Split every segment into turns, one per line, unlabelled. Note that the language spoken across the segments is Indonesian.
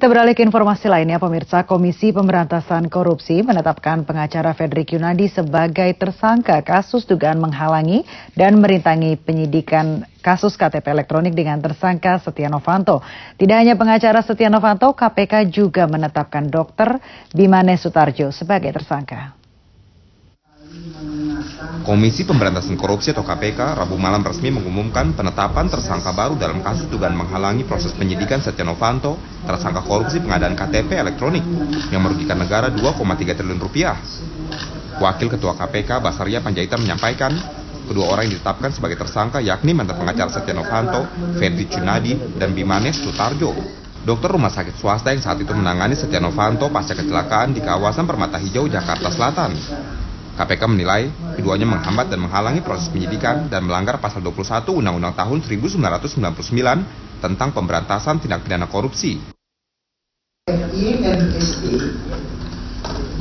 Kita beralih ke informasi lainnya, pemirsa. Komisi Pemberantasan Korupsi menetapkan pengacara Fredrik Yunadi sebagai tersangka kasus dugaan menghalangi dan merintangi penyidikan kasus KTP elektronik dengan tersangka Setia Novanto. Tidak hanya pengacara Setia Novanto, KPK juga menetapkan Dr. Bimanes Sutarjo sebagai tersangka.
Komisi Pemberantasan Korupsi atau KPK Rabu malam resmi mengumumkan penetapan tersangka baru dalam kasus dugaan menghalangi proses penyidikan Setia Novanto, tersangka korupsi pengadaan KTP elektronik yang merugikan negara 2,3 triliun rupiah. Wakil Ketua KPK Basaria Panjaitan menyampaikan, kedua orang yang ditetapkan sebagai tersangka yakni mantan pengacara Setia Novanto, Fredrik Yunadi, dan Bimanes Sutarjo. Dokter rumah sakit swasta yang saat itu menangani Setia Novanto pasca kecelakaan di kawasan Permata Hijau, Jakarta Selatan. KPK menilai keduanya menghambat dan menghalangi proses penyidikan dan melanggar pasal 21 Undang-Undang tahun 1999 tentang pemberantasan tindak pidana korupsi.
FI dan SI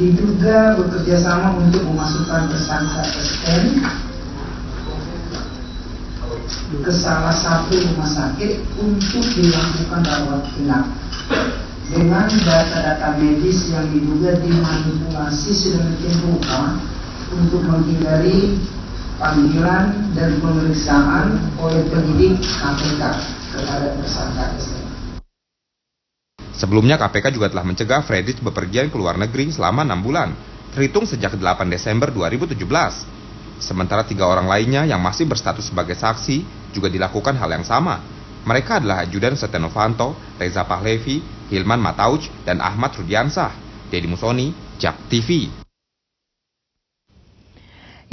diduga bekerjasama untuk memasukkan tersangka SN ke salah satu rumah sakit untuk dilakukan rawat inap dengan data-data medis yang diduga dimanipulasi sedemikian rupa untuk menghindari panggilan dan pemeriksaan oleh penyidik KPK kepada tersangka SN.
Sebelumnya KPK juga telah mencegah Fredrik bepergian ke luar negeri selama 6 bulan, terhitung sejak 8 Desember 2017. Sementara 3 orang lainnya yang masih berstatus sebagai saksi juga dilakukan hal yang sama. Mereka adalah ajudan Setia Novanto, Reza Pahlevi, Hilman Matauc, dan Ahmad Rudiansah. Deddy Musoni, JAK TV.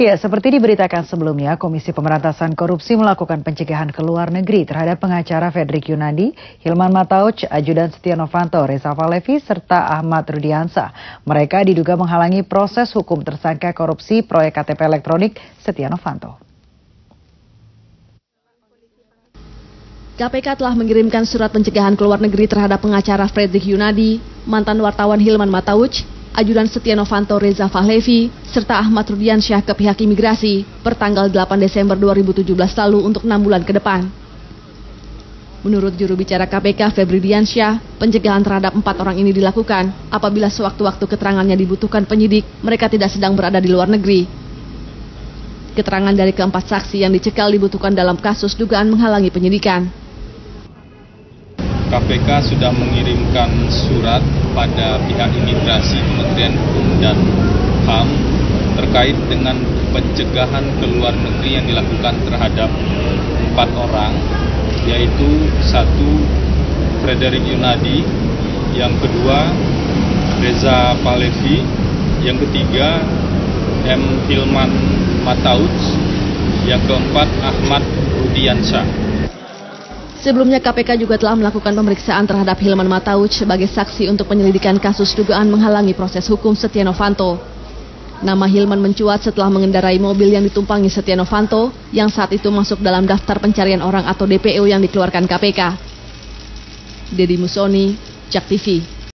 Ya, seperti diberitakan sebelumnya, Komisi Pemberantasan Korupsi melakukan pencegahan ke luar negeri terhadap pengacara Fredrik Yunadi, Hilman Matauc, ajudan Setia Novanto, Reza Pahlevi, serta Ahmad Rudiansah. Mereka diduga menghalangi proses hukum tersangka korupsi proyek KTP elektronik Setia Novanto.
KPK telah mengirimkan surat pencegahan ke luar negeri terhadap pengacara Fredrik Yunadi, mantan wartawan Hilman Matauc, ajudan Setia Novanto Reza Pahlevi, serta Ahmad Rudiansyah ke pihak imigrasi pertanggal 8 Desember 2017 lalu untuk 6 bulan ke depan. Menurut juru bicara KPK Febri Diansyah, pencegahan terhadap 4 orang ini dilakukan apabila sewaktu-waktu keterangannya dibutuhkan penyidik, mereka tidak sedang berada di luar negeri. Keterangan dari keempat saksi yang dicekal dibutuhkan dalam kasus dugaan menghalangi penyidikan.
KPK sudah mengirimkan surat pada pihak imigrasi Kementerian Hukum dan HAM terkait dengan pencegahan ke luar negeri yang dilakukan terhadap 4 orang, yaitu 1 Fredrik Yunadi, yang kedua Reza Pahlevi, yang ketiga Hilman Matauc, yang keempat Ahmad Rudiansyah.
Sebelumnya KPK juga telah melakukan pemeriksaan terhadap Hilman Matauc sebagai saksi untuk penyelidikan kasus dugaan menghalangi proses hukum Setia Novanto. Nama Hilman mencuat setelah mengendarai mobil yang ditumpangi Setia Novanto yang saat itu masuk dalam daftar pencarian orang atau DPO yang dikeluarkan KPK. Deddy Musoni, JAK TV.